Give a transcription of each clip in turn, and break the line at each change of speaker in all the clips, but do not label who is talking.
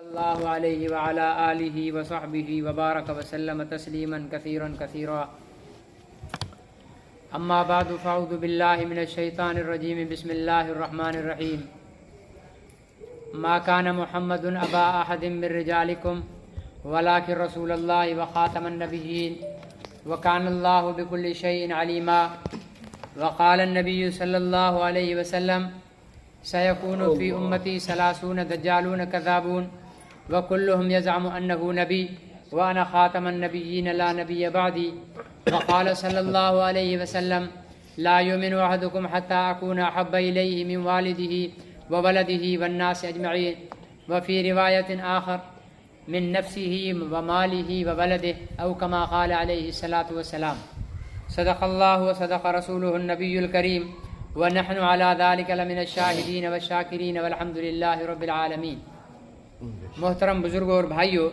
اللہ علیہ وعلی آلہ وصحبہ وبارک وسلم تسلیما کثیرا کثیرا اما بعد فاعوذ باللہ من الشیطان الرجیم بسم اللہ الرحمن الرحیم ما کان محمد ابا احد من رجالکم ولکن رسول اللہ وخاتم النبیین وکان اللہ بکل شیء علیما وقال النبی صلی اللہ علیہ وسلم سیکون فی امتی 30 دجالون کذابون وكلهم يزعم أنه نبي وأنا خاتم النبيين لا نبي بعدي وقال صلى الله عليه وسلم لا يؤمن أحدكم حتى أكون أحب إليه من والده وولده والناس أجمعين وفي رواية آخر من نفسه وماله وولده أو كما قال عليه الصلاة والسلام صدق الله وصدق رسوله النبي الكريم ونحن على ذلك لمن الشاهدين والشاكرين والحمد لله رب العالمين۔ محترم بزرگوں اور بھائیوں،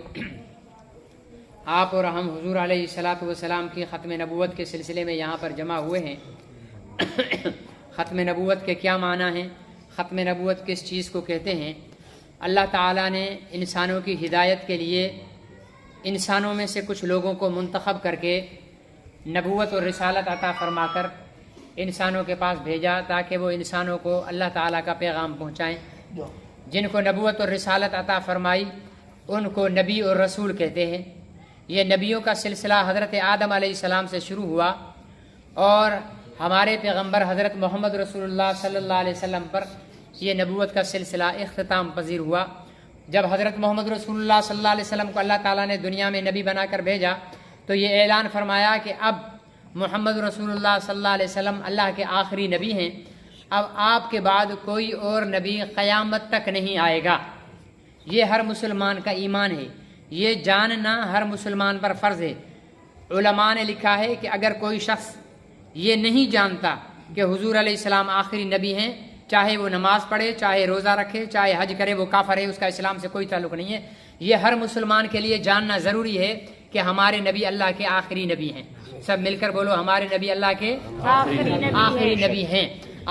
آپ اور ہم حضور علیہ الصلاۃ والسلام کی ختم نبوت کے سلسلے میں یہاں پر جمع ہوئے ہیں۔ ختم نبوت کے کیا معنی ہیں؟ ختم نبوت کس چیز کو کہتے ہیں؟ اللہ تعالیٰ نے انسانوں کی ہدایت کے لیے انسانوں میں سے کچھ لوگوں کو منتخب کر کے نبوت اور رسالت عطا فرما کر انسانوں کے پاس بھیجا تاکہ وہ انسانوں کو اللہ تعالیٰ کا پیغام پہنچائیں۔ جن کو نبوت اور رسالت عطا فرمائی ان کو نبی اور رسول کہتے ہیں۔ یہ نبیوں کا سلسلہ حضرت آدم علیہ السلام سے شروع ہوا اور ہمارے پیغمبر حضرت محمد رسول اللہ صلی اللہ علیہ وسلم پر یہ نبوت کا سلسلہ اختتام پذیر ہوا۔ جب حضرت محمد رسول اللہ صلی اللہ علیہ وسلم کو اللہ تعالیٰ نے دنیا میں نبی بنا کر بھیجا تو یہ اعلان فرمایا کہ اب محمد رسول اللہ صلی اللہ علیہ وسلم اللہ کے آخری نبی ہیں، اب آپ کے بعد کوئی اور نبی قیامت تک نہیں آئے گا۔ یہ ہر مسلمان کا ایمان ہے، یہ جاننا ہر مسلمان پر فرض ہے۔ علماء نے لکھا ہے کہ اگر کوئی شخص یہ نہیں جانتا کہ حضور علیہ السلام آخری نبی ہیں، چاہے وہ نماز پڑھے، چاہے روزہ رکھے، چاہے حج کرے، وہ کافر ہے، اس کا اسلام سے کوئی تعلق نہیں ہے۔ یہ ہر مسلمان کے لیے جاننا ضروری ہے کہ ہمارے نبی اللہ کے آخری نبی ہیں۔ سب مل کر بولو، ہمارے نبی اللہ کے آخری نبی ہیں۔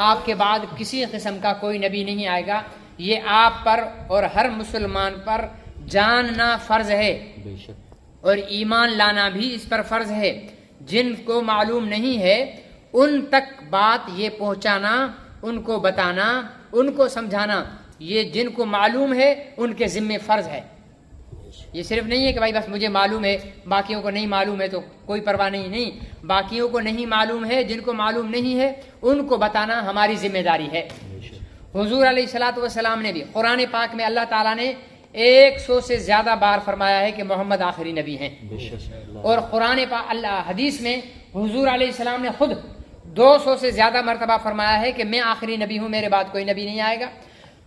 آپ کے بعد کسی قسم کا کوئی نبی نہیں آئے گا۔ یہ آپ پر اور ہر مسلمان پر جاننا فرض ہے اور ایمان لانا بھی اس پر فرض ہے۔ جن کو معلوم نہیں ہے ان تک بات یہ پہنچانا، ان کو بتانا، ان کو سمجھانا، یہ جن کو معلوم ہے ان کے ذمہ فرض ہے۔ یہ صرف نہیں ہے کہ بھائی بس مجھے معلوم ہے باقیوں کو نہیں معلوم ہے تو کوئی پرواہ نہیں، باقیوں کو نہیں معلوم ہے، جن کو معلوم نہیں ہے ان کو بتانا ہماری ذمہ داری ہے۔ حضور علیہ الصلاۃ والسلام نے بھی قرآن پاک میں اللہ تعالیٰ نے 100 سے زیادہ بار فرمایا ہے کہ محمد آخری نبی ہیں، اور قرآن پاک حدیث میں حضور علیہ السلام نے خود 200 سے زیادہ مرتبہ فرمایا ہے کہ میں آخری نبی ہوں، میرے بعد کوئی نبی نہیں آئے گا۔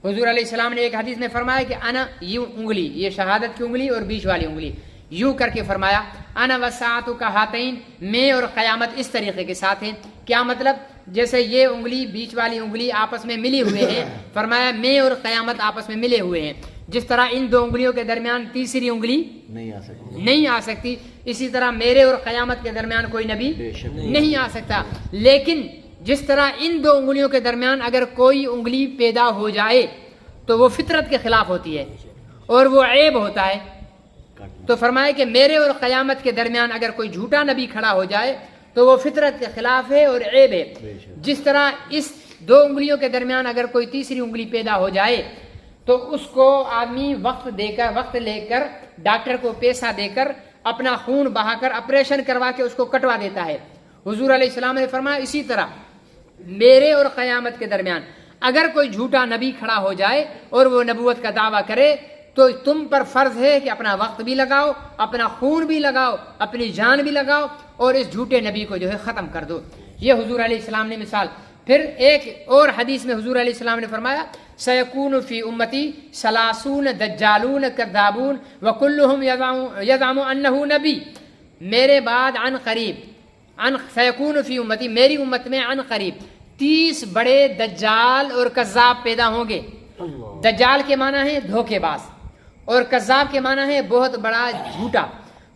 حضور علیہ السلام نے ایک حدیث میں فرمایا کہ انا یوں انگلی، یہ شہادت کی انگلی اور بیچ والی انگلی، یوں کر کے فرمایا انا والساعۃ کہاتین، میں اور قیامت اس طریقے کے ساتھ ہیں۔ کیا مطلب؟ جیسے یہ انگلی بیچ والی انگلی آپس میں ملی ہوئے ہیں، فرمایا میں اور قیامت آپس میں ملے ہوئے ہیں۔ جس طرح ان دو انگلیوں کے درمیان تیسری انگلی نہیں آ سکتی، اسی طرح میرے اور قیامت کے درمیان کوئی نبی نہیں آ سکتا۔ لیکن جس طرح ان دو انگلیوں کے درمیان اگر کوئی انگلی پیدا ہو جائے تو وہ فطرت کے خلاف ہوتی ہے اور وہ عیب ہوتا ہے، تو فرمایا کہ میرے اور قیامت کے درمیان اگر کوئی جھوٹا نبی کھڑا ہو جائے تو وہ فطرت کے خلاف ہے اور عیب ہے۔ جس طرح اس دو انگلیوں کے درمیان اگر کوئی تیسری انگلی پیدا ہو جائے تو اس کو آدمی وقت لے کر ڈاکٹر کو پیسہ دے کر اپنا خون بہا کر آپریشن کروا کے اس کو کٹوا دیتا ہے۔ حضور علیہ السلام نے فرمایا اسی طرح میرے اور قیامت کے درمیان اگر کوئی جھوٹا نبی کھڑا ہو جائے اور وہ نبوت کا دعویٰ کرے تو تم پر فرض ہے کہ اپنا وقت بھی لگاؤ، اپنا خون بھی لگاؤ، اپنی جان بھی لگاؤ اور اس جھوٹے نبی کو جو ہے ختم کر دو۔ یہ حضور علیہ السلام نے مثال۔ پھر ایک اور حدیث میں حضور علیہ السلام نے فرمایا سیکون فی امتی 30 دجالون کذابون وکلہم یزعم انہ نبی، میرے بعد عن قریب سیکون فی امتی، میری امت میں عن قریب 30 بڑے دجال اور کذاب پیدا ہوں گے۔ دجال کے معنی ہے دھوکے باز اور کذاب کے معنی ہے بہت بڑا جھوٹا۔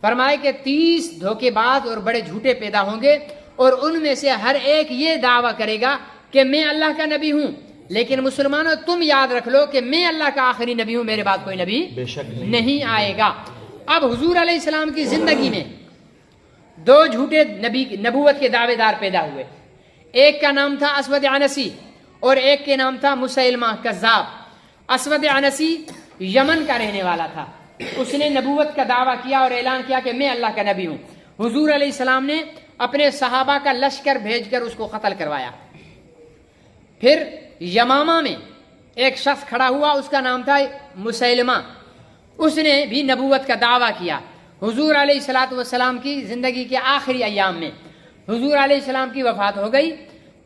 فرمائے کہ 30 دھوکے باز اور بڑے جھوٹے پیدا ہوں گے اور ان میں سے ہر ایک یہ دعویٰ کرے گا کہ میں اللہ کا نبی ہوں، لیکن مسلمانوں تم یاد رکھ لو کہ میں اللہ کا آخری نبی ہوں، میرے بعد کوئی نبی
بے شک
نہیں آئے گا۔ اب حضور علیہ السلام کی زندگی میں دو جھوٹے نبوت کے دعوے دار پیدا ہوئے، ایک کا نام تھا اسود عنسی اور ایک کے نام تھا مسیلمہ کذاب۔ اسود عنسی یمن کا رہنے والا تھا، اس نے نبوت کا دعویٰ کیا اور اعلان کیا کہ میں اللہ کا نبی ہوں۔ حضور علیہ السلام نے اپنے صحابہ کا لشکر بھیج کر اس کو قتل کروایا۔ پھر یمامہ میں ایک شخص کھڑا ہوا، اس کا نام تھا مسیلمہ، اس نے بھی نبوت کا دعویٰ کیا۔ حضور علیہ السلام کی زندگی کے آخری ایام میں حضور علیہ السلام کی وفات ہو گئی۔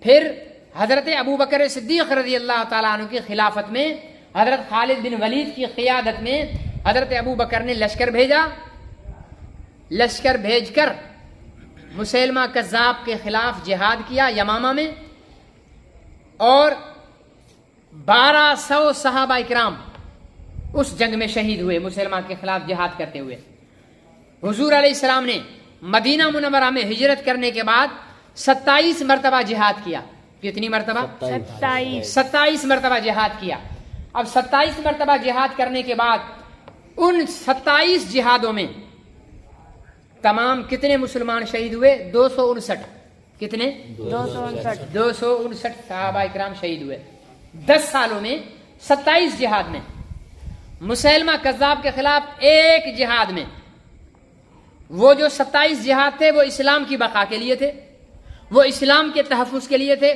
پھر حضرت ابوبکر صدیق رضی اللہ تعالیٰ عنہ کی خلافت میں، حضرت خالد بن ولید کی قیادت میں حضرت ابوبکر نے لشکر بھیجا، لشکر بھیج کر مسیلمہ کذاب کے خلاف جہاد کیا یمامہ میں، اور 1200 صحابہ اکرام اس جنگ میں شہید ہوئے مسلمہ کے خلاف جہاد کرتے ہوئے۔ حضور علیہ السلام نے مدینہ منورہ میں ہجرت کرنے کے بعد 27 مرتبہ جہاد کیا۔ کتنی مرتبہ؟ 27 مرتبہ جہاد کیا۔ اب 27 مرتبہ جہاد کرنے کے بعد ان 27 جہادوں میں تمام کتنے مسلمان شہید ہوئے؟ 259۔ کتنے؟ 259 صحابہ اکرام شہید ہوئے 10 سالوں میں، 27 جہاد میں۔ مسیلمہ کذاب کے خلاف ایک جہاد میں، وہ جو 27 جہاد تھے وہ اسلام کی بقا کے لیے تھے، وہ اسلام کے تحفظ کے لیے تھے،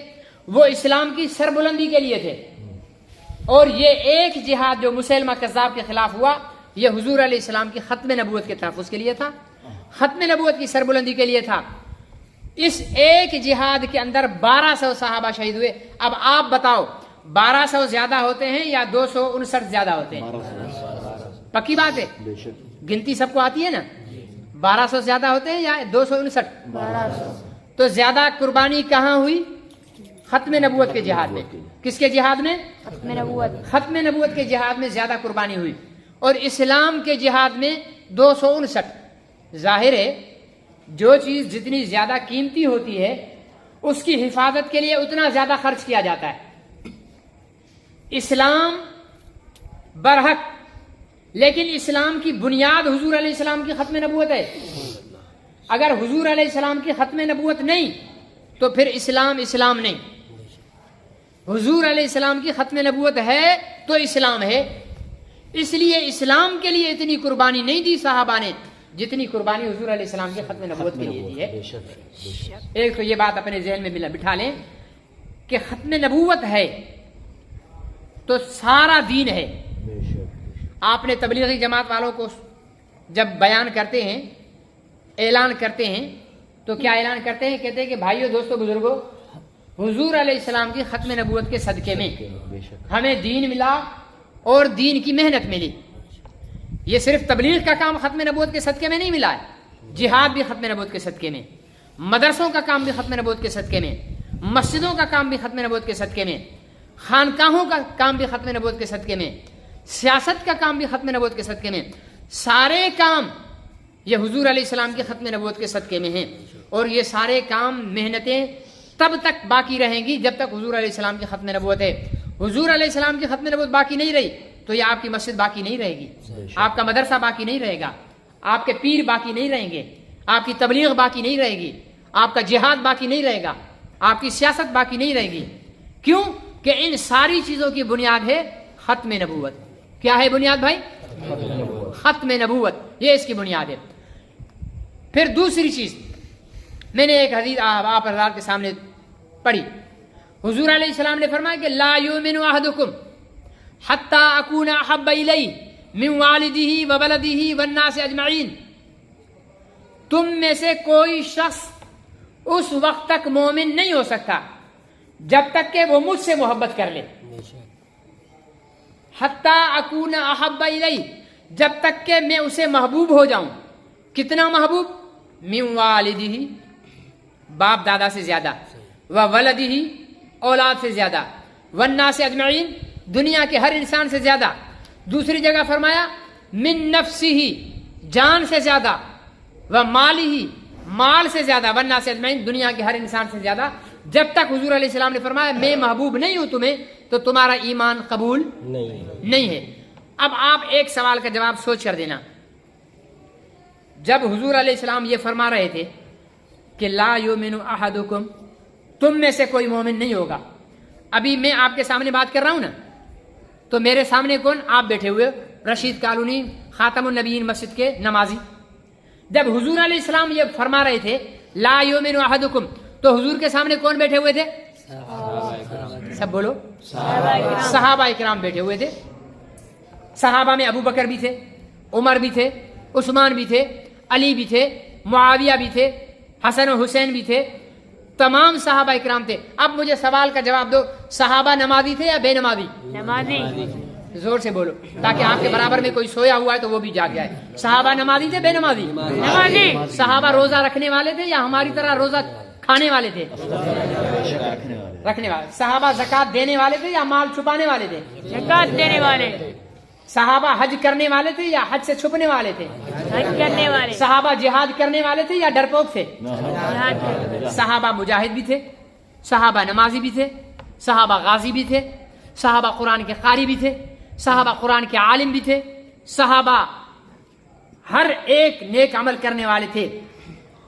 وہ اسلام کی سربلندی کے لیے تھے، اور یہ ایک جہاد جو مسیلمہ کذاب کے خلاف ہوا یہ حضور علیہ السلام کی ختم نبوت کے تحفظ کے لیے تھا، ختم نبوت کی سربلندی کے لیے تھا۔ اس ایک جہاد کے اندر 1200 صحابہ شہید ہوئے۔ اب آپ بتاؤ 1200 زیادہ ہوتے ہیں یا 259 زیادہ ہوتے ہیں؟ پکی بات ہے، گنتی سب کو آتی ہے نا؟ 1200 زیادہ ہوتے ہیں یا 259؟ 1200۔ تو زیادہ قربانی کہاں ہوئی؟ ختم نبوت کے جہاد میں۔ کس کے جہاد میں؟ ختم نبوت کے جہاد میں زیادہ قربانی ہوئی، اور اسلام کے جہاد میں 259۔ ظاہر ہے جو چیز جتنی زیادہ قیمتی ہوتی ہے اس کی حفاظت کے لیے اتنا زیادہ خرچ کیا جاتا ہے۔ اسلام برحق، لیکن اسلام کی بنیاد حضور علیہ السلام کی ختم نبوت ہے۔ اگر حضور علیہ السلام کی ختم نبوت نہیں تو پھر اسلام نہیں۔ حضور علیہ السلام کی ختم نبوت ہے تو اسلام ہے۔ اس لیے اسلام کے لیے اتنی قربانی نہیں دی صحابہ نے جتنی قربانی حضور علیہ السلام کی ختم نبوت کے لیے دی ہے۔ ایک تو یہ بات اپنے ذہن میں بٹھا لیں کہ ختم نبوت ہے تو سارا دین ہے۔ آپ نے تبلیغی جماعت والوں کو جب بیان کرتے ہیں، اعلان کرتے ہیں، تو کیا اعلان کرتے ہیں؟ کہتے ہیں کہ بھائیو، دوستو، بزرگوں، حضور علیہ السلام کی ختم نبوت کے صدقے میں ہمیں دین ملا اور دین کی محنت ملی۔ یہ صرف تبلیغ کا کام ختم نبوت کے صدقے میں نہیں ملا ہے، جہاد بھی ختم نبوت کے صدقے میں، مدرسوں کا کام بھی ختم نبوت کے صدقے میں، مسجدوں کا کام بھی ختم نبوت کے صدقے میں، خانقاہوں کا کام بھی ختم نبوت کے صدقے میں، سیاست کا کام بھی ختم نبوت کے صدقے میں، سارے کام یہ حضور علیہ السلام کی ختم نبوت کے صدقے میں ہیں۔ اور یہ سارے کام، محنتیں تب تک باقی رہیں گی جب تک حضور علیہ السلام کی ختم نبوت ہے۔ حضور علیہ السلام کی ختم نبوت باقی نہیں رہی تو یہ آپ کی مسجد باقی نہیں رہے گی، آپ کا مدرسہ باقی نہیں رہے گا، آپ کے پیر باقی نہیں رہیں گے، آپ کی تبلیغ باقی نہیں رہے گی، آپ کا جہاد باقی نہیں رہے گا، آپ کی سیاست باقی نہیں رہے گی۔ کیوں؟ کہ ان ساری چیزوں کی بنیاد ہے ختم نبوت۔ کیا ہے بنیاد بھائی؟ ختم نبوت، یہ اس کی بنیاد ہے۔ پھر دوسری چیز، میں نے ایک حدیث آپ حضرات کے سامنے پڑھی، حضور علیہ السلام نے فرمایا کہ لا یؤمن احدکم حتی اکون احب الیہ من والدہ وولدہ والناس اجمعین، تم میں سے کوئی شخص اس وقت تک مومن نہیں ہو سکتا جب تک کہ وہ مجھ سے محبت کر لے۔ حتی اکون احب الیہ، جب تک کہ میں اسے محبوب ہو جاؤں۔ کتنا محبوب؟ من والدہ، باپ دادا سے زیادہ، وولدہ، اولاد سے زیادہ، والناس اجمعین، دنیا کے ہر انسان سے زیادہ۔ دوسری جگہ فرمایا من نفسہ، جان سے زیادہ، ومالہ، مال سے زیادہ، والناس اجمعین، دنیا کے ہر انسان سے زیادہ۔ جب تک حضور علیہ السلام نے فرمایا میں محبوب نہیں ہوں تمہیں تو تمہارا ایمان قبول نہیں ہے. اب آپ ایک سوال کا جواب سوچ کر دینا. جب حضور علیہ السلام یہ فرما رہے تھے کہ لا یؤمن احدکم، تم میں سے کوئی مومن نہیں ہوگا، ابھی میں آپ کے سامنے بات کر رہا ہوں نا، تو میرے سامنے کون؟ آپ بیٹھے ہوئے رشید کالونی خاتم النبیین مسجد کے نمازی. جب حضور علیہ السلام یہ فرما رہے تھے لا یؤمن احدکم، تو حضور کے سامنے کون بیٹھے ہوئے تھے؟ سب بولو. صحابہ اکرام بیٹھے ہوئے تھے. صحابہ میں ابو بکر بھی تھے، عمر بھی تھے، عثمان بھی تھے، علی بھی تھے، معاویہ بھی تھے، حسن و حسین بھی تھے، تمام صحابہ اکرام تھے. اب مجھے سوال کا جواب دو، صحابہ نمازی تھے یا بے نمازی؟ نمازی. زور سے بولو تاکہ آپ کے برابر میں کوئی سویا ہوا ہے تو وہ بھی جاگ جائے. صحابہ نمازی تھے بے نمازی؟ نمازی. صحابہ روزہ رکھنے والے تھے یا ہماری طرح روزہ کھانے والے تھے؟ رکھنے والے. صحابہ زکات دینے والے تھے یا مال چھپانے والے تھے؟ زکات دینے والے. صحابہ حج کرنے والے تھے یا حج سے چھپنے والے تھے؟ حج کرنے والے. صحابہ جہاد کرنے والے تھے یا ڈرپوک تھے؟ صحابہ مجاہد بھی تھے، صحابہ نمازی بھی تھے، صحابہ غازی بھی تھے، صحابہ قرآن کے قاری بھی تھے، صحابہ قرآن کے عالم بھی تھے، صحابہ ہر ایک نیک عمل کرنے والے تھے.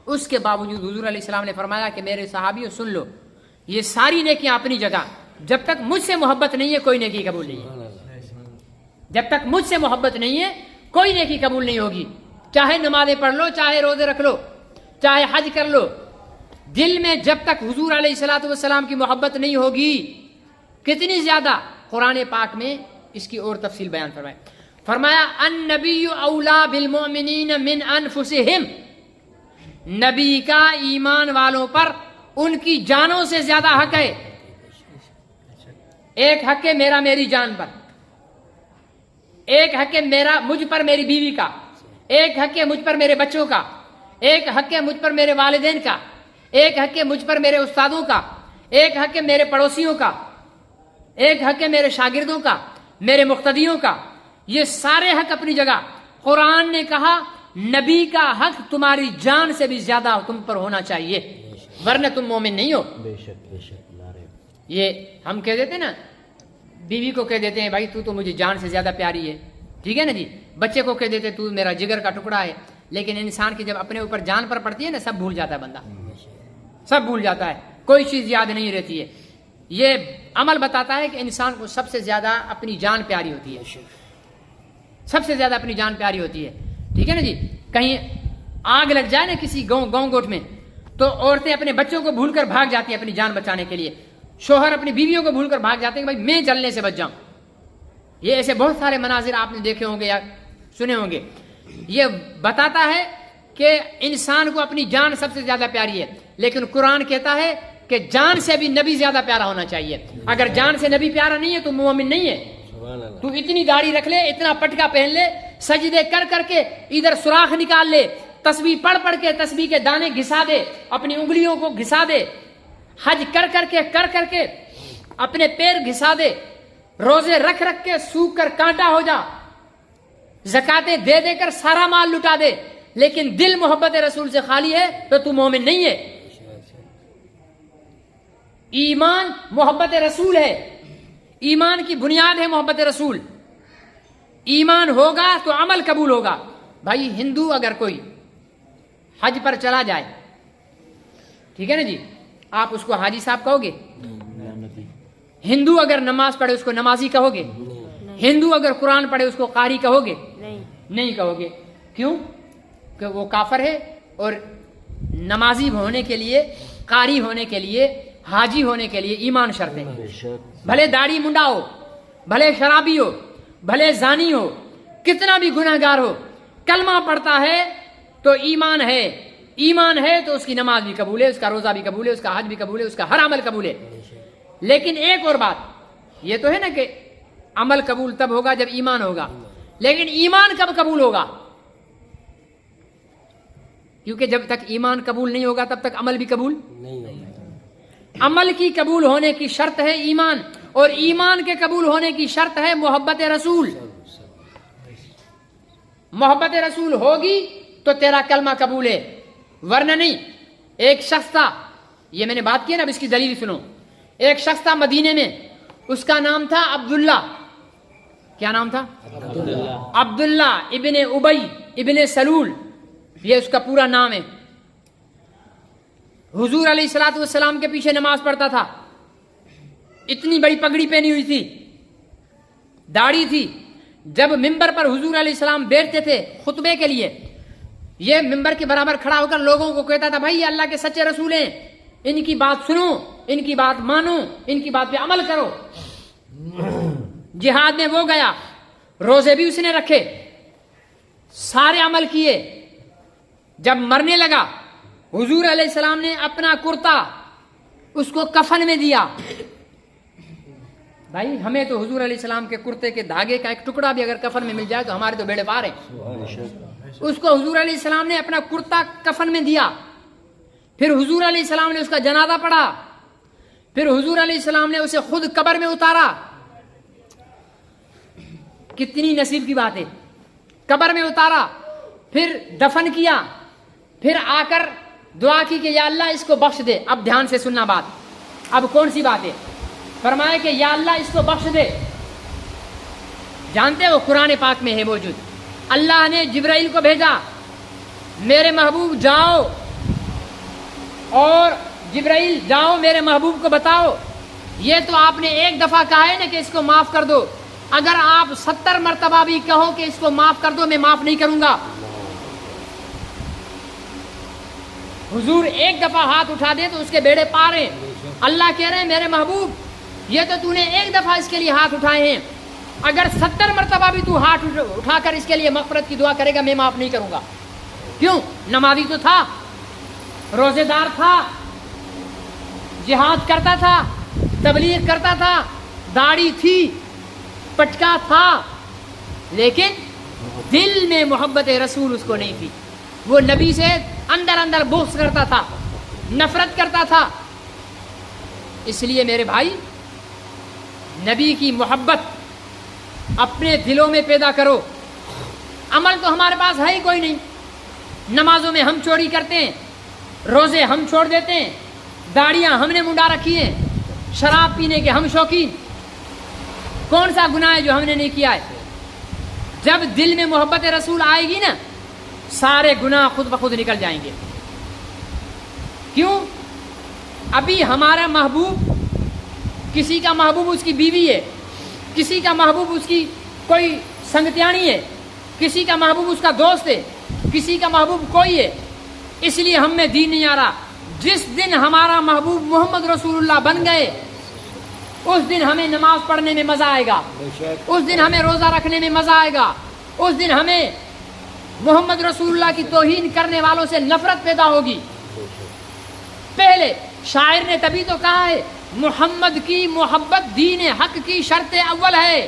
اس کے باوجود حضور علیہ السلام نے فرمایا کہ میرے صحابیوں سن لو، یہ ساری نیکیاں اپنی جگہ، جب تک مجھ سے محبت نہیں ہے کوئی نیکی قبول نہیں ہے. جب تک مجھ سے محبت نہیں ہے کوئی نیکی قبول نہیں ہوگی. چاہے نمازیں پڑھ لو، چاہے روزے رکھ لو، چاہے حج کر لو، دل میں جب تک حضور علیہ الصلوۃ والسلام کی محبت نہیں ہوگی، کتنی زیادہ. قرآن پاک میں اس کی اور تفصیل بیان فرمایا النبی اولا بالمؤمنین من انفسہم، نبی کا ایمان والوں پر ان کی جانوں سے زیادہ حق ہے. ایک حق ہے میرا میری جان پر، ایک حق ہے میرا مجھ پر میری بیوی کا، ایک حق ہے مجھ پر میرے بچوں کا، ایک حق ہے مجھ پر میرے والدین کا، ایک حق ہے مجھ پر میرے استادوں کا، ایک حق ہے میرے پڑوسیوں کا، ایک حق ہے میرے شاگردوں کا، میرے مقتدیوں کا. یہ سارے حق اپنی جگہ. قرآن نے کہا نبی کا حق تمہاری جان سے بھی زیادہ تم پر ہونا چاہیے، ورنہ تم مومن نہیں ہو. یہ ہم کہہ دیتے نا، بیوی کو کہہ دیتے ہیں بھائی تو مجھے جان سے زیادہ پیاری ہے، ٹھیک ہے نا جی. بچے کو کہہ دیتے تو میرا جگر کا ٹکڑا ہے. لیکن انسان کی جب اپنے اوپر جان پر پڑتی ہے نا، سب بھول جاتا ہے بندہ، سب بھول جاتا ہے، کوئی چیز یاد نہیں رہتی ہے. یہ عمل بتاتا ہے کہ انسان کو سب سے زیادہ اپنی جان پیاری ہوتی ہے، سب سے زیادہ اپنی جان پیاری ہوتی ہے. ٹھیک ہے نا جی. کہیں آگ لگ جائے نا کسی گاؤں گوٹ میں، تو عورتیں اپنے بچوں کو بھول کر بھاگ جاتی ہیں اپنی جان بچانے کے لیے. شوہر اپنی بیویوں کو بھول کر بھاگ جاتے ہیں کہ بھائی میں جلنے سے بچ جاؤں. یہ ایسے بہت سارے مناظر آپ نے دیکھے ہوں گے یا سنے ہوں گے. یہ بتاتا ہے کہ انسان کو اپنی جان سب سے زیادہ پیاری ہے. لیکن قرآن کہتا ہے کہ جان سے بھی نبی زیادہ پیارا ہونا چاہیے. اگر جان سے نبی پیارا نہیں ہے تو مومن نہیں ہے. تو اتنی داڑھی رکھ لے، اتنا پٹکا پہن لے، سجدے کر کر کے ادھر سوراخ نکال لے، تسبیح پڑھ پڑھ کے تسبیح کے دانے گھسا دے، اپنی انگلیوں کو گھسا دے، حج کر کر کے اپنے پیر گھسا دے، روزے رکھ رکھ کے سوکھ کر کانٹا ہو جا، زکاتیں دے دے کر سارا مال لٹا دے، لیکن دل محبت رسول سے خالی ہے تو تو مومن نہیں ہے. ایمان محبت رسول ہے، ایمان کی بنیاد ہے محبت رسول. ایمان ہوگا تو عمل قبول ہوگا. بھائی ہندو اگر کوئی حج پر چلا جائے، ٹھیک ہے نا جی، آپ اس کو حاجی صاحب کہو گے؟ ہندو اگر نماز پڑھے اس کو نمازی کہو گے؟ ہندو اگر قرآن پڑھے اس کو قاری کہو گے؟ نہیں کہو گے. کیوں؟ کہ وہ کافر ہے. اور نمازی ہونے کے لیے، قاری ہونے کے لیے، حاجی ہونے کے لیے ایمان شرط ہے. بھلے داڑھی منڈا ہو، بھلے شرابی ہو، بھلے زانی ہو، کتنا بھی گناہ گار ہو، کلمہ پڑھتا ہے تو ایمان ہے. ایمان ہے تو اس کی نماز بھی قبول ہے، اس کا روزہ بھی قبول ہے، اس کا حج بھی قبول ہے، اس کا ہر عمل قبول ہے. لیکن ایک اور بات یہ تو ہے نا کہ عمل قبول تب ہوگا جب ایمان ہوگا. لیکن ایمان کب قبول ہوگا؟ کیونکہ جب تک ایمان قبول نہیں ہوگا تب تک عمل بھی قبول نہیں ہوگا. عمل کی قبول ہونے کی شرط ہے ایمان، اور ایمان کے قبول ہونے کی شرط ہے محبت رسول. محبت رسول ہوگی تو تیرا کلمہ قبول ہے، ورنہ نہیں. ایک شخص تھا یہ میں نے بات کی نا، اب اس کی دلیل سنو. ایک شخص تھا مدینے میں، اس کا نام تھا عبداللہ. کیا نام تھا؟ عبداللہ ابن ابی ابن سلول، یہ اس کا پورا نام ہے. حضور علیہ الصلوۃ والسلام کے پیچھے نماز پڑھتا تھا. اتنی بڑی پگڑی پہنی ہوئی تھی، داڑھی تھی. جب ممبر پر حضور علیہ السلام بیٹھتے تھے خطبے کے لیے، یہ ممبر کے برابر کھڑا ہو کر لوگوں کو کہتا تھا بھائی اللہ کے سچے رسول ہیں، ان کی بات سنو، ان کی بات مانو، ان کی بات پہ عمل کرو. جہاد میں وہ گیا، روزے بھی اس نے رکھے، سارے عمل کیے. جب مرنے لگا حضور علیہ السلام نے اپنا کرتا اس کو کفن میں دیا. بھائی ہمیں تو حضور علیہ السلام کے کرتے کے دھاگے کا ایک ٹکڑا بھی اگر کفن میں مل جائے تو ہمارے تو بیڑے پار ہیں. اس کو حضور علیہ السلام نے اپنا کرتا کفن میں دیا. پھر حضور علیہ السلام نے اس کا جنازہ پڑھا. پھر حضور علیہ السلام نے اسے خود قبر میں اتارا. کتنی نصیب کی بات ہے. قبر میں اتارا، پھر دفن کیا، پھر آ کر دعا کی کہ یا اللہ اس کو بخش دے. اب دھیان سے سننا بات، اب کون سی بات ہے؟ فرمایا کہ یا اللہ اس کو بخش دے. جانتے ہو قرآن پاک میں ہے موجود، اللہ نے جبرائیل کو بھیجا، میرے محبوب جاؤ، اور جبرائیل جاؤ میرے محبوب کو بتاؤ یہ تو آپ نے ایک دفعہ کہا ہے نا کہ اس کو معاف کر دو، اگر آپ 70 مرتبہ بھی کہو کہ اس کو معاف کر دو میں معاف نہیں کروں گا. حضور ایک دفعہ ہاتھ اٹھا دے تو اس کے بیڑے پار ہیں. اللہ کہہ رہے ہیں میرے محبوب یہ تو نے ایک دفعہ اس کے لیے ہاتھ اٹھائے ہیں، اگر 70 مرتبہ بھی تو ہاتھ اٹھا کر اس کے لیے مغفرت کی دعا کرے گا میں معاف نہیں کروں گا. کیوں؟ نمازی تو تھا، روزے دار تھا، جہاد کرتا تھا، تبلیغ کرتا تھا، داڑھی تھی، پٹکا تھا، لیکن دل میں محبت رسول اس کو نہیں تھی. وہ نبی سے اندر اندر بغض کرتا تھا، نفرت کرتا تھا. اس لیے میرے بھائی نبی کی محبت اپنے دلوں میں پیدا کرو. عمل تو ہمارے پاس ہے ہی کوئی نہیں. نمازوں میں ہم چوری کرتے ہیں، روزے ہم چھوڑ دیتے ہیں، داڑیاں ہم نے منڈا رکھی ہیں، شراب پینے کے ہم شوقین. کون سا گناہ ہے جو ہم نے نہیں کیا ہے؟ جب دل میں محبت رسول آئے گی نا سارے گناہ خود بخود نکل جائیں گے. کیوں؟ ابھی ہمارا محبوب، کسی کا محبوب اس کی بیوی ہے، کسی کا محبوب اس کی کوئی سنگتیانی ہے، کسی کا محبوب اس کا دوست ہے، کسی کا محبوب کوئی ہے. اس لیے ہم میں دین نہیں آ رہا. جس دن ہمارا محبوب محمد رسول اللہ بن گئے اس دن ہمیں نماز پڑھنے میں مزہ آئے گا، اس دن ہمیں روزہ رکھنے میں مزہ آئے گا، اس دن ہمیں محمد رسول اللہ کی توہین کرنے والوں سے نفرت پیدا ہوگی. پہلے شاعر نے تبھی تو کہا ہے محمد کی محبت دین حق کی شرط اول ہے.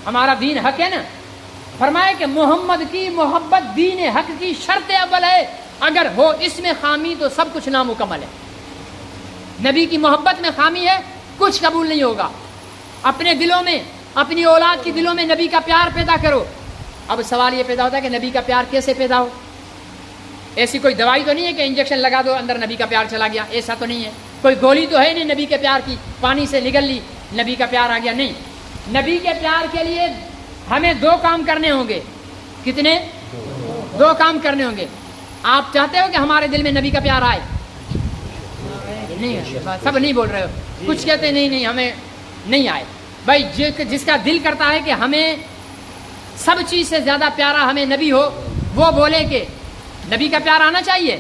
ہمارا دین حق ہے نا، فرمایا کہ محمد کی محبت دین حق کی شرط اول ہے، اگر ہو اس میں خامی تو سب کچھ نامکمل ہے. نبی کی محبت میں خامی ہے کچھ قبول نہیں ہوگا. اپنے دلوں میں، اپنی اولاد کے دلوں میں نبی کا پیار پیدا کرو. اب سوال یہ پیدا ہوتا ہے کہ نبی کا پیار کیسے پیدا ہو؟ ایسی کوئی دوائی تو نہیں ہے کہ انجیکشن لگا دو اندر نبی کا پیار چلا گیا، ایسا تو نہیں ہے. کوئی گولی تو ہے نہیں نبی کے پیار کی، پانی سے نگل لی نبی کا پیار آ گیا. نہیں، نبی کے پیار کے لیے ہمیں 2 کام کرنے ہوں گے. کتنے؟ 2 کام کرنے ہوں گے. آپ چاہتے ہو کہ ہمارے دل میں نبی کا پیار آئے؟ نہیں، سب نہیں بول رہے ہو. کچھ کہتے ہیں نہیں ہمیں نہیں آئے. بھائی جس کا دل کرتا ہے کہ ہمیں سب چیز سے زیادہ پیارا ہمیں نبی ہو، وہ بولے کہ نبی کا پیار آنا چاہیے.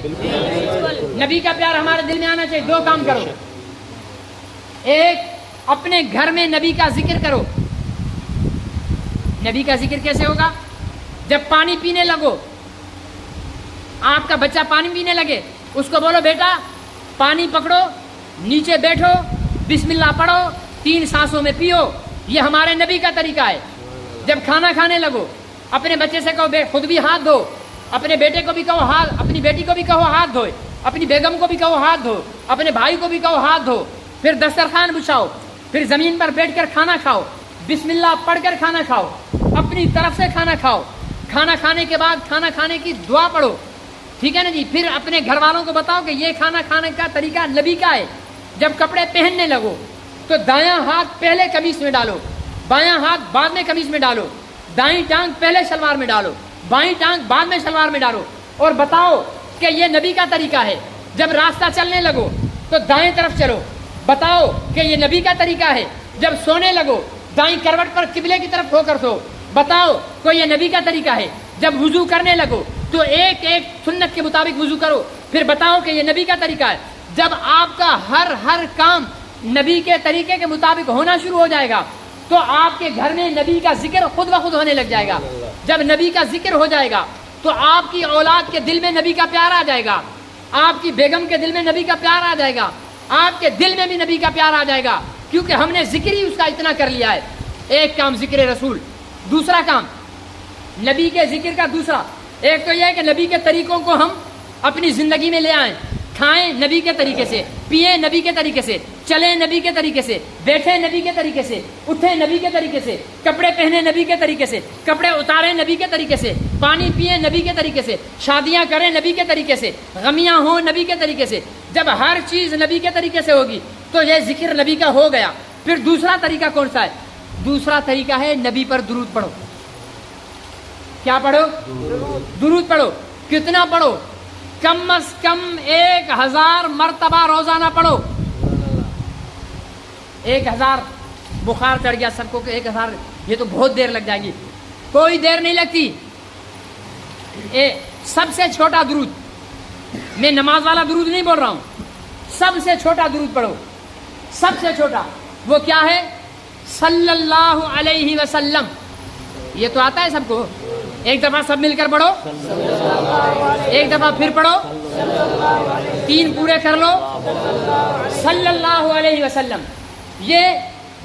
نبی کا پیار ہمارے دل میں آنا چاہیے. 2 کام کرو. ایک، اپنے گھر میں نبی کا ذکر کرو. نبی کا ذکر کیسے ہوگا؟ جب پانی پینے لگو، آپ کا بچہ پانی پینے لگے، اس کو بولو بیٹا پانی پکڑو، نیچے بیٹھو، بسم اللہ پڑھو، 3 سانسوں میں پیو. یہ ہمارے نبی کا طریقہ ہے. جب کھانا کھانے لگو اپنے بچے سے کہو خود بھی ہاتھ دھو، اپنے بیٹے کو بھی کہو ہاتھ، اپنی بیٹی کو بھی کہو ہاتھ دھوئے، اپنی بیگم کو بھی کہو ہاتھ دھو، اپنے بھائی کو بھی کہو ہاتھ دھو. پھر دسترخوان بچھاؤ، پھر زمین پر بیٹھ کر کھانا کھاؤ، بسم اللہ پڑھ کر کھانا کھاؤ، اپنی طرف سے کھانا کھاؤ. کھانا کھانے کے بعد کھانا کھانے کی دعا پڑھو. ٹھیک ہے نا جی. پھر اپنے گھر والوں کو بتاؤ کہ یہ کھانا کھانے کا طریقہ نبی کا ہے. جب کپڑے پہننے لگو تو دایاں ہاتھ پہلے قمیص میں ڈالو, بایاں ہاتھ بعد میں قمیص میں ڈالو, دائیں ٹانگ پہلے شلوار میں ڈالو, بائیں ٹانگ بعد میں شلوار میں ڈالو, اور بتاؤ کہ یہ نبی کا طریقہ ہے. جب راستہ چلنے لگو تو دائیں طرف چلو, بتاؤ کہ یہ نبی کا طریقہ ہے. جب سونے لگو دائیں کروٹ پر قبلے کی طرف ہو کر سو, بتاؤ کہ یہ نبی کا طریقہ ہے. جب وضو کرنے لگو تو ایک ایک سنت کے مطابق وضو کرو, پھر بتاؤ کہ یہ نبی کا طریقہ ہے. جب آپ کا ہر کام نبی کے طریقے کے مطابق ہونا شروع ہو جائے گا تو آپ کے گھر میں نبی کا ذکر خود بخود ہونے لگ جائے گا. جب نبی کا ذکر ہو جائے گا تو آپ کی اولاد کے دل میں نبی کا پیار آ جائے گا, آپ کی بیگم کے دل میں نبی کا پیار آ جائے گا, آپ کے دل میں بھی نبی کا پیار آ جائے گا, کیونکہ ہم نے ذکر ہی اس کا اتنا کر لیا ہے. ایک کام ذکر رسول, دوسرا کام نبی کے ذکر کا دوسرا, ایک تو یہ ہے کہ نبی کے طریقوں کو ہم اپنی زندگی میں لے آئیں. کھائیں نبی کے طریقے سے, پیئیں نبی کے طریقے سے, چلیں نبی کے طریقے سے, بیٹھیں نبی کے طریقے سے, اٹھیں نبی کے طریقے سے, کپڑے پہنے نبی کے طریقے سے, کپڑے اتاریں نبی کے طریقے سے, پانی پیئیں نبی کے طریقے سے, شادیاں کریں نبی کے طریقے سے, غمیاں ہوں نبی کے طریقے سے. جب ہر چیز نبی کے طریقے سے ہوگی تو یہ ذکر نبی کا ہو گیا. پھر دوسرا طریقہ کون سا ہے؟ دوسرا طریقہ ہے نبی پر درود پڑھو. کیا پڑھو؟ درود پڑھو. کتنا پڑھو؟ کم از کم 1000 مرتبہ روزانہ پڑھو. 1000 بخار چڑھ گیا سب کو کہ 1000 یہ تو بہت دیر لگ جائے گی. کوئی دیر نہیں لگتی. سب سے چھوٹا درود, میں نماز والا درود نہیں بول رہا ہوں, سب سے چھوٹا درود پڑھو. سب سے چھوٹا وہ کیا ہے؟ صلی اللہ علیہ وسلم. یہ تو آتا ہے سب کو. ایک دفعہ سب مل کر پڑھو, ایک دفعہ پھر پڑھو, 3 پورے کر لو. صلی اللہ علیہ وسلم. یہ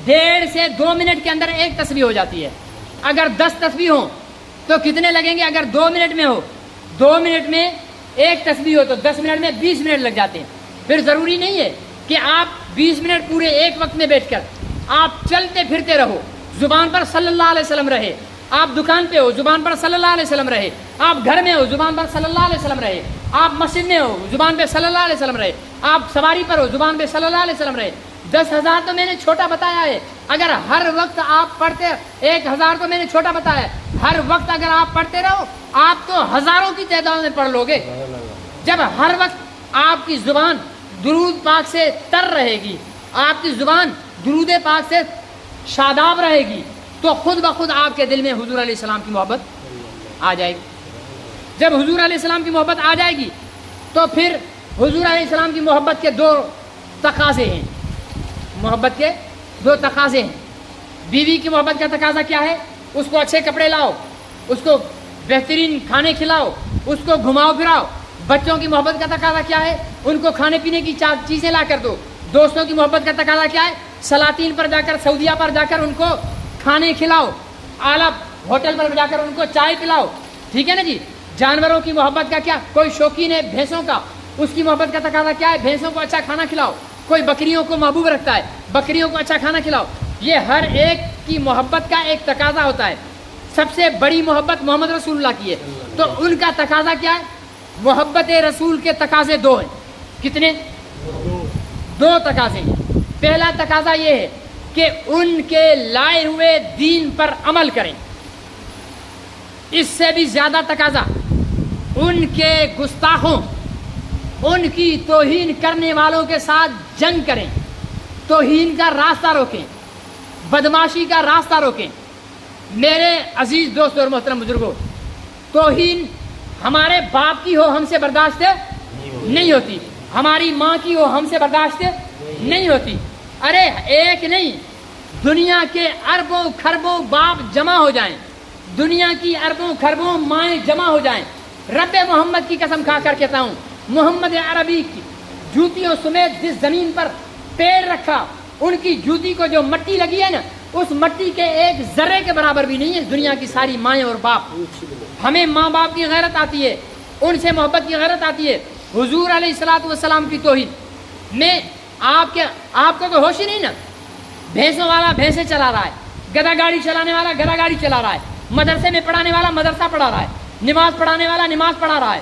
1.5 سے 2 منٹ کے اندر ایک تسبیح ہو جاتی ہے. اگر 10 تسبیح ہوں تو کتنے لگیں گے؟ اگر 2 منٹ میں ہو, 2 منٹ میں ایک تسبیح ہو تو 10 منٹ میں 20 منٹ لگ جاتے ہیں. پھر ضروری نہیں ہے کہ آپ 20 منٹ پورے ایک وقت میں بیٹھ کر آپ چلتے پھرتے رہو, زبان پر صلی اللہ علیہ وسلم رہے. آپ دکان پہ ہو, زبان پر صلی اللہ علیہ وسلم رہے. آپ گھر میں ہو, زبان پر صلی اللہ علیہ وسلم رہے. آپ مسجد میں ہو, زبان پہ صلی اللہ علیہ وسلم رہے. آپ سواری پر ہو, زبان پہ صلی اللہ علیہ وسلم رہے. 10,000 تو میں نے چھوٹا بتایا ہے. اگر ہر وقت آپ پڑھتے, 1000 تو میں نے چھوٹا بتایا ہے. ہر وقت اگر آپ پڑھتے رہو آپ تو ہزاروں کی تعداد میں پڑھ لو گے. جب ہر وقت آپ کی زبان درود پاک سے تر رہے گی, آپ کی زبان درود پاک سے شاداب رہے گی, تو خود بخود آپ کے دل میں حضور علیہ السلام کی محبت آ جائے گی. جب حضور علیہ السلام کی محبت آ جائے گی تو پھر حضور علیہ السلام کی محبت کے 2 تقاضے ہیں. محبت کے 2 تقاضے ہیں. بیوی کی محبت کا تقاضا کیا ہے؟ اس کو اچھے کپڑے لاؤ, اس کو بہترین کھانے کھلاؤ, اس کو گھماؤ پھراؤ. بچوں کی محبت کا تقاضا کیا ہے؟ ان کو کھانے پینے کی چیزیں لا کر دو. دوستوں کی محبت کا تقاضا کیا ہے؟ سلاطین پر جا کر, سعودیہ پر جا کر ان کو کھانے کھلاؤ, اعلیٰ ہوٹل پر جا کر ان کو چائے پلاؤ. ٹھیک ہے نا جی. جانوروں کی محبت کا کیا؟ کوئی شوقین ہے بھینسوں کا, اس کی محبت کا تقاضا کیا ہے؟ بھینسوں کو اچھا کھانا کھلاؤ. کوئی بکریوں کو محبوب رکھتا ہے, بکریوں کو اچھا کھانا کھلاؤ. یہ ہر ایک کی محبت کا ایک تقاضا ہوتا ہے. سب سے بڑی محبت محمد رسول اللہ کی ہے, تو ان کا تقاضا کیا ہے؟ محبت رسول کے تقاضے 2 ہیں. کتنے؟ 2 تقاضے ہیں. پہلا تقاضا یہ ہے کہ ان کے لائے ہوئے دین پر عمل کریں. اس سے بھی زیادہ تقاضا ان کے گستاخوں, ان کی توہین کرنے والوں کے ساتھ جنگ کریں, توہین کا راستہ روکیں, بدماشی کا راستہ روکیں. میرے عزیز دوست اور محترم بزرگوں, توہین ہمارے باپ کی ہو ہم سے برداشت نہیں ہوتی, ہماری ماں کی ہو ہم سے برداشت نہیں ہوتی. ارے ایک نہیں, دنیا کے اربوں کھربوں باپ جمع ہو جائیں, دنیا کی اربوں کھربوں مائیں جمع ہو جائیں, رب محمد کی قسم کھا کر کہتا ہوں, محمد عربی کی جوتیوں سمیت جس زمین پر پیر رکھا, ان کی جوتی کو جو مٹی لگی ہے نا, اس مٹی کے ایک ذرے کے برابر بھی نہیں ہے دنیا کی ساری مائیں اور باپ. ہمیں ماں باپ کی غیرت آتی ہے, ان سے محبت کی غیرت آتی ہے. حضور علیہ الصلوۃ والسلام کی توہین میں آپ کو تو ہوش ہی نہیں نا. بھینسوں والا بھینسیں چلا رہا ہے, گدا گاڑی چلانے والا گدا گاڑی چلا رہا ہے, مدرسے میں پڑھانے والا مدرسہ پڑھا رہا ہے, نماز پڑھانے والا نماز پڑھا رہا ہے,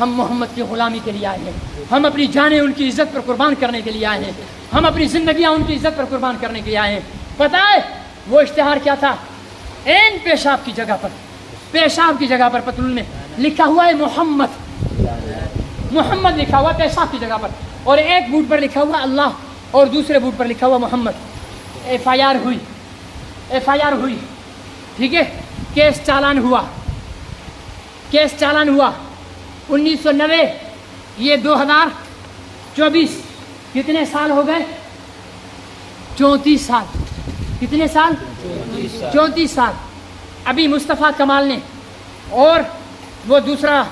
ہم محمد کی غلامی کے لیے آئے ہیں، ہم اپنی جانیں ان کی عزت پر قربان کرنے کے لیے آئے ہیں، ہم اپنی زندگیاں ان کی عزت پر قربان کرنے کے لیے آئے ہیں۔ پتہ ہے وہ اشتہار کیا تھا؟ این پیشاب کی جگہ پر پتلون میں لکھا ہوا ہے محمد لکھا ہوا پیشاب کی جگہ پر، اور ایک بوٹ پر لکھا ہوا اللہ اور دوسرے بوٹ پر لکھا ہوا محمد۔ ایف آئی آر ہوئی، ٹھیک ہے، کیس چالان ہوا 1990، یہ 2024 کتنے سال ہو گئے؟ 34 سال۔ کتنے سال؟ 34 سال۔ ابھی مصطفیٰ کمال نے اور وہ دوسرا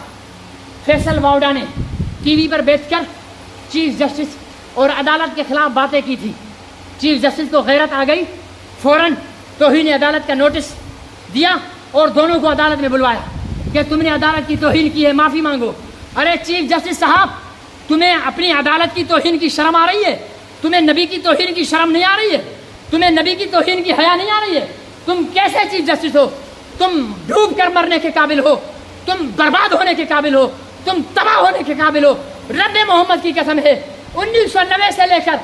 فیصل واؤڈا نے ٹی وی پر بیٹھ کر چیف جسٹس اور عدالت کے خلاف باتیں کی تھی۔ چیف جسٹس کو غیرت آ گئی، فوراً توہین عدالت کا نوٹس دیا اور دونوں کو عدالت میں بلوایا کہ تم نے عدالت کی توہین کی ہے، معافی مانگو۔ ارے چیف جسٹس صاحب، تمہیں اپنی عدالت کی توہین کی شرم آ رہی ہے؟ تمہیں نبی کی توہین کی شرم نہیں آ رہی ہے؟ تمہیں نبی کی توہین کی حیا نہیں آ رہی ہے؟ تم کیسے چیف جسٹس ہو؟ تم ڈوب کر مرنے کے قابل ہو، تم برباد ہونے کے قابل ہو، تم تباہ ہونے کے قابل ہو۔ رب محمد کی قسم ہے، 1990 سے لے کر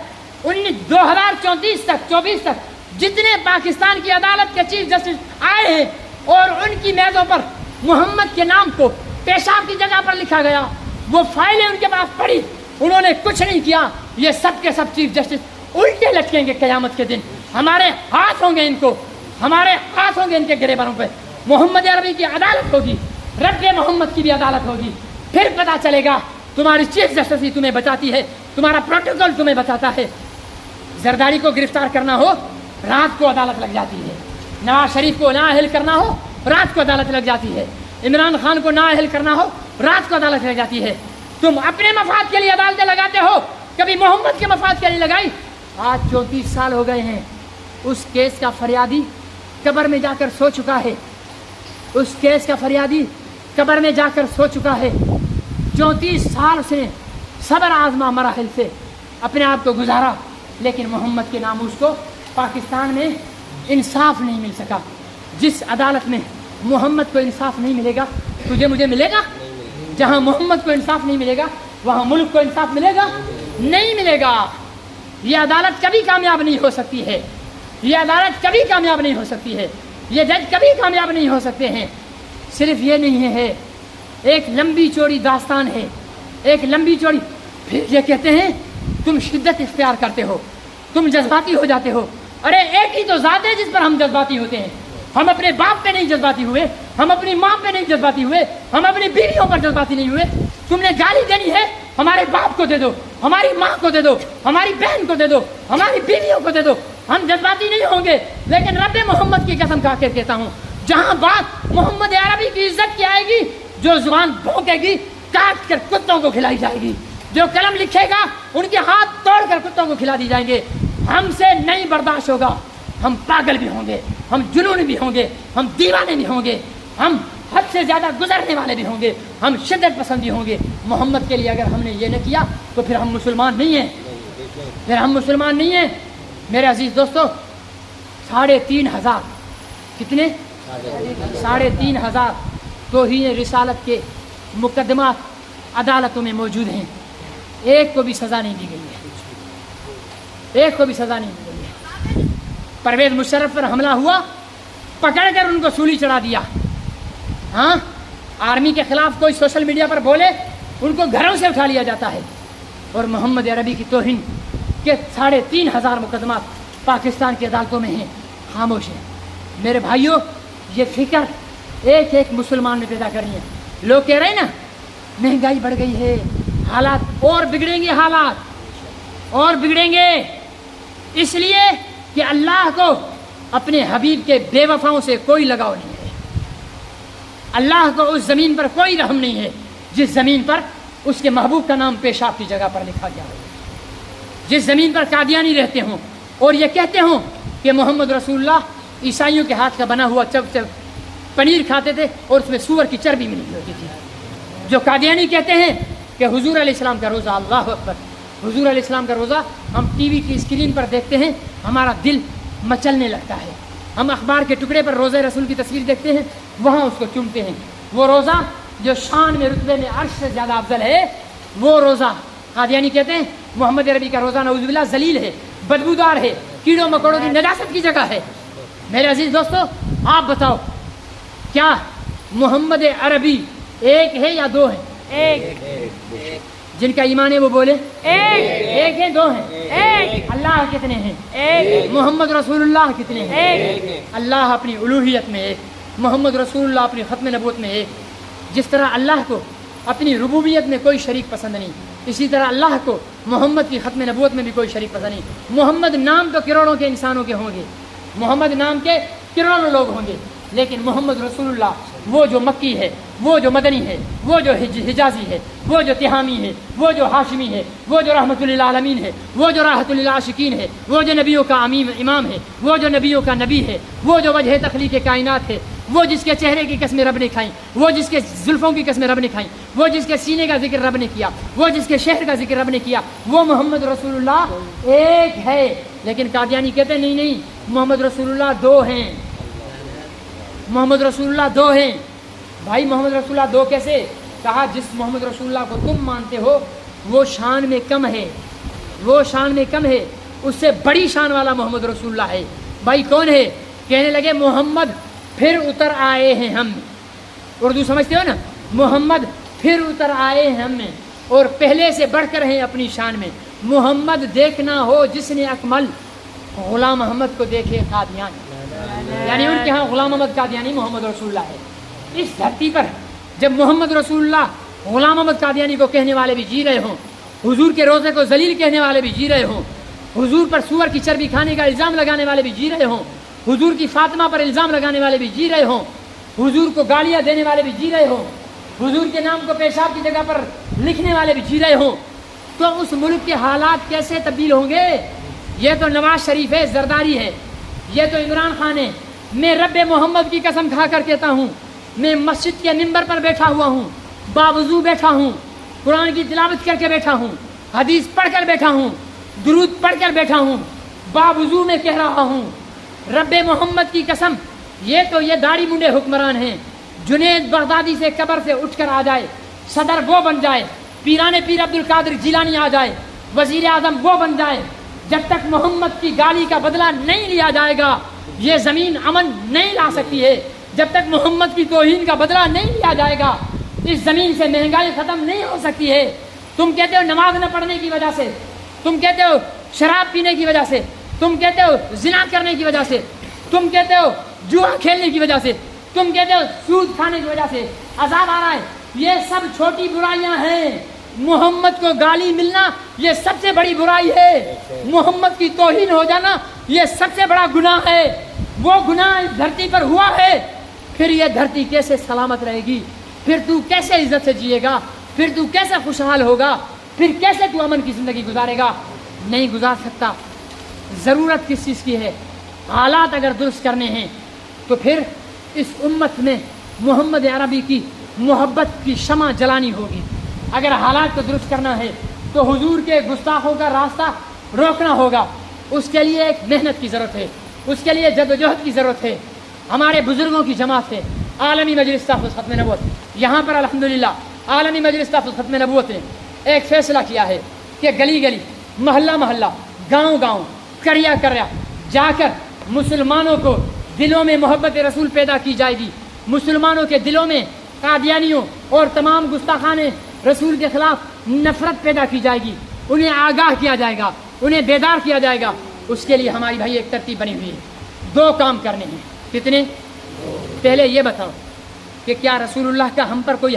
2024 تک جتنے پاکستان کی عدالت کے چیف جسٹس آئے ہیں اور ان کی میزوں پر محمد کے نام کو پیشاب کی جگہ پر لکھا گیا، وہ فائلیں ان کے پاس پڑی، انہوں نے کچھ نہیں کیا۔ یہ سب کے سب چیف جسٹس الٹے لٹکیں گے قیامت کے دن، ہمارے ہاتھ ہوں گے ان کے گریبانوں پہ۔ محمد عربی کی عدالت ہوگی، رب محمد کی بھی عدالت ہوگی، پھر پتہ چلے گا تمہاری چیف جسٹس ہی تمہیں بچاتی ہے، تمہارا پروٹوکول تمہیں بچاتا ہے۔ زرداری کو گرفتار کرنا ہو رات کو عدالت لگ جاتی ہے، نواز شریف کو نااہل کرنا ہو رات کو عدالت لگ جاتی ہے، عمران خان کو نااہل کرنا ہو رات کو عدالت لگ جاتی ہے۔ تم اپنے مفاد کے لیے عدالتیں لگاتے ہو، کبھی محمد کے مفاد کے لیے لگائی؟ آج 34 سال ہو گئے ہیں، اس کیس کا فریادی قبر میں جا کر سو چکا ہے، 34 سال سے صبر آزما مراحل سے اپنے آپ کو گزارا، لیکن محمد کے ناموس کو پاکستان میں انصاف نہیں مل سکا۔ جس عدالت میں محمد کو انصاف نہیں ملے گا، تجھے مجھے ملے گا؟ جہاں محمد کو انصاف نہیں ملے گا وہاں ملک کو انصاف ملے گا؟ نہیں ملے گا۔ یہ عدالت کبھی کامیاب نہیں ہو سکتی ہے، یہ عدالت کبھی کامیاب نہیں ہو سکتی ہے، یہ جج کبھی کامیاب نہیں ہو سکتے ہیں۔ صرف یہ نہیں ہے، ایک لمبی چوڑی داستان ہے، ایک لمبی چوڑی۔ پھر یہ کہتے ہیں تم شدت اختیار کرتے ہو، تم جذباتی ہو جاتے ہو۔ ارے ایک ہی تو ذات ہے جس پر ہم جذباتی ہوتے ہیں۔ ہم اپنے باپ پہ نہیں جذباتی ہوئے، ہم اپنی ماں پہ نہیں جذباتی ہوئے، ہم اپنی بیویوں پر جذباتی نہیں ہوئے۔ تم نے گالی دینی ہے، ہمارے باپ کو دے دو، ہماری ماں کو دے دو، ہماری بہن کو دے دو، ہماری بیویوں کو دے دو، ہم جذباتی نہیں ہوں گے۔ لیکن رب محمد کی قسم کھا کے کہتا ہوں، جہاں بات محمد عربی کی عزت کی آئے گی، جو زبان بھونکے گی کاٹ کر کتوں کو کھلائی جائے گی، جو قلم لکھے گا ان کے ہاتھ توڑ کر کتوں کو کھلا دی جائیں گے۔ ہم سے نہیں برداشت ہوگا، ہم پاگل بھی ہوں گے، ہم جنون بھی ہوں گے، ہم دیوانے بھی ہوں گے، ہم حد سے زیادہ گزرنے والے بھی ہوں گے، ہم شدت پسند بھی ہوں گے۔ محمد کے لیے اگر ہم نے یہ نہ کیا تو پھر ہم مسلمان نہیں ہیں، میرے عزیز دوستو۔ 3,500 کتنے؟ 3,500 توہین رسالت کے مقدمات عدالتوں میں موجود ہیں، ایک کو بھی سزا نہیں دی گئی ہے، پرویز مشرف پر حملہ ہوا، پکڑ کر ان کو سولی چڑھا دیا۔ ہاں، آرمی کے خلاف کوئی سوشل میڈیا پر بولے ان کو گھروں سے اٹھا لیا جاتا ہے، اور محمد عربی کی توہین کے 3,500 مقدمات پاکستان کی عدالتوں میں ہیں، خاموش ہیں۔ میرے بھائیوں، یہ فکر ایک ایک مسلمان نے پیدا کرنی ہے۔ لوگ کہہ رہے ہیں نا مہنگائی بڑھ گئی ہے، حالات اور بگڑیں گے، اس لیے کہ اللہ کو اپنے حبیب کے بے وفاؤں سے کوئی لگاؤ نہیں ہے۔ اللہ کو اس زمین پر کوئی رحم نہیں ہے جس زمین پر اس کے محبوب کا نام پیشاب کی جگہ پر لکھا گیا ہے، جس زمین پر قادیانی رہتے ہوں اور یہ کہتے ہوں کہ محمد رسول اللہ عیسائیوں کے ہاتھ کا بنا ہوا پنیر کھاتے تھے اور اس میں سور کی چربی ملی ہوتی تھی۔ جو قادیانی کہتے ہیں کہ حضور علیہ السلام کا روزہ، اللہ اکبر، حضور علیہ السلام کا روزہ ہم ٹی وی کی اسکرین پر دیکھتے ہیں، ہمارا دل مچلنے لگتا ہے۔ ہم اخبار کے ٹکڑے پر روزہ رسول کی تصویر دیکھتے ہیں، وہاں اس کو چومتے ہیں۔ وہ روزہ جو شان میں رتبے میں عرش سے زیادہ افضل ہے وہ روزہ قادیانی کہتے ہیں محمد عربی کا روزہ نعوذ باللہ ذلیل ہے، بدبودار ہے، کیڑوں مکوڑوں کی نجاست کی جگہ ہے۔ میرے عزیز دوستو آپ بتاؤ کیا محمد عربی ایک ہے یا دو ہے؟ ایک۔ جن کا ایمان ہے وہ بولے ایک ہے، دو ہیں؟ ایک۔ اللہ کتنے ہیں؟ ایک۔ محمد رسول اللہ کتنے ہیں؟ ایک۔ اللہ اپنی الوہیت میں ایک، محمد رسول اللہ اپنی ختم نبوت میں ایک۔ جس طرح اللہ کو اپنی ربوبیت میں کوئی شریک پسند نہیں، اسی طرح اللہ کو محمد کی ختم نبوت میں بھی کوئی شریک پسند نہیں۔ محمد نام تو کروڑوں کے انسانوں کے ہوں گے، محمد نام کے کروڑوں لوگ ہوں گے، لیکن محمد رسول اللہ وہ جو مکی ہے، وہ جو مدنی ہے، وہ جو حجازی ہے، وہ جو تہامی ہے، وہ جو ہاشمی ہے، وہ جو رحمت للعالمین ہے، وہ جو راحت للعاشقین ہے، وہ جو نبیوں کا امام ہے، وہ جو نبیوں کا نبی ہے، وہ جو وجہ تخلیق کائنات ہے، وہ جس کے چہرے کی قسمیں رب نے کھائیں، وہ جس کے زلفوں کی قسمیں رب نے کھائیں، وہ جس کے سینے کا ذکر رب نے کیا، وہ جس کے شہر کا ذکر رب نے کیا، وہ محمد رسول اللہ ایک ہے۔ لیکن قادیانی کہتے ہیں نہیں، محمد رسول اللہ دو ہیں، محمد رسول اللہ دو ہیں۔ بھائی محمد رسول اللہ دو کیسے؟ کہا جس محمد رسول اللہ کو تم مانتے ہو وہ شان میں کم ہے، وہ شان میں کم ہے، اس سے بڑی شان والا محمد رسول اللہ ہے۔ بھائی کون ہے؟ کہنے لگے محمد پھر اتر آئے ہیں ہم میں۔ اردو سمجھتے ہو نا؟ محمد پھر اتر آئے ہیں ہم میں اور پہلے سے بڑھ کر ہیں اپنی شان میں۔ محمد دیکھنا ہو جس نے اکمل، غلام محمد کو دیکھے قادیانی، یعنی ان کے ہاں غلام محمد قادیانی محمد رسول اللہ ہے۔ اس دھرتی پر جب محمد رسول اللہ غلام محمد قادیانی کو کہنے والے بھی جی رہے ہوں، حضور کے روزے کو ذلیل کہنے والے بھی جی رہے ہوں، حضور پر سور کی چربی کھانے کا الزام لگانے والے بھی جی رہے ہوں، حضور کی فاطمہ پر الزام لگانے والے بھی جی رہے ہوں، حضور کو گالیاں دینے والے بھی جی رہے ہوں، حضور کے نام کو پیشاب کی جگہ پر لکھنے والے بھی جی رہے ہوں، تو اس ملک کے حالات کیسے تبدیل ہوں گے؟ یہ تو نواز شریف ہے، زرداری ہے، یہ تو عمران خان ہے۔ میں رب محمد کی قسم کھا کر کہتا ہوں، میں مسجد کے منبر پر بیٹھا ہوا ہوں، باوضو بیٹھا ہوں، قرآن کی تلاوت کر کے بیٹھا ہوں، حدیث پڑھ کر بیٹھا ہوں، درود پڑھ کر بیٹھا ہوں، باوضو میں کہہ رہا ہوں رب محمد کی قسم، یہ داڑھی منڈے حکمران ہیں۔ جنید بغدادی سے قبر سے اٹھ کر آ جائے، صدر وہ بن جائے، پیران پیر عبد القادر جیلانی آ جائے، وزیر اعظم وہ بن جائے، جب تک محمد کی گالی کا بدلہ نہیں لیا جائے گا یہ زمین امن نہیں لا سکتی ہے۔ جب تک محمد کی توہین کا بدلہ نہیں لیا جائے گا اس زمین سے مہنگائی ختم نہیں ہو سکتی ہے۔ تم کہتے ہو نماز نہ پڑھنے کی وجہ سے، تم کہتے ہو شراب پینے کی وجہ سے، تم کہتے ہو زنا کرنے کی وجہ سے، تم کہتے ہو جوا کھیلنے کی وجہ سے، تم کہتے ہو سود کھانے کی وجہ سے عذاب آ رہا ہے۔ یہ سب چھوٹی برائیاں ہیں، محمد کو گالی ملنا یہ سب سے بڑی برائی ہے، محمد کی توہین ہو جانا یہ سب سے بڑا گناہ ہے۔ وہ گناہ اس دھرتی پر ہوا ہے، پھر یہ دھرتی کیسے سلامت رہے گی؟ پھر تو کیسے عزت سے جیے گا؟ پھر تو کیسے خوشحال ہوگا؟ پھر کیسے تو امن کی زندگی گزارے گا؟ نہیں گزار سکتا۔ ضرورت کس چیز کی ہے؟ حالات اگر درست کرنے ہیں تو پھر اس امت میں محمد عربی کی محبت کی شمع جلانی ہوگی۔ اگر حالات کو درست کرنا ہے تو حضور کے گستاخوں کا راستہ روکنا ہوگا۔ اس کے لیے ایک محنت کی ضرورت ہے، اس کے لیے جدوجہد کی ضرورت ہے۔ ہمارے بزرگوں کی جماعت ہے عالمی مجلس تحفظ ختم نبوت، یہاں پر الحمدللہ عالمی مجلس تحفظ ختم نبوت نے ایک فیصلہ کیا ہے کہ گلی گلی، محلہ محلہ، گاؤں گاؤں، کریا کریا جا کر مسلمانوں کو دلوں میں محبت رسول پیدا کی جائے گی، مسلمانوں کے دلوں میں قادیانیوں اور تمام گستاخان رسول کے خلاف نفرت پیدا کی جائے گی، انہیں آگاہ کیا جائے گا، انہیں بیدار کیا جائے گا۔ اس کے لیے ہماری بھائی ایک ترتیب بنی ہوئی ہے، دو کام کرنے ہیں۔ کتنے؟ پہلے یہ بتاؤ کہ کیا رسول اللہ کا ہم پر کوئی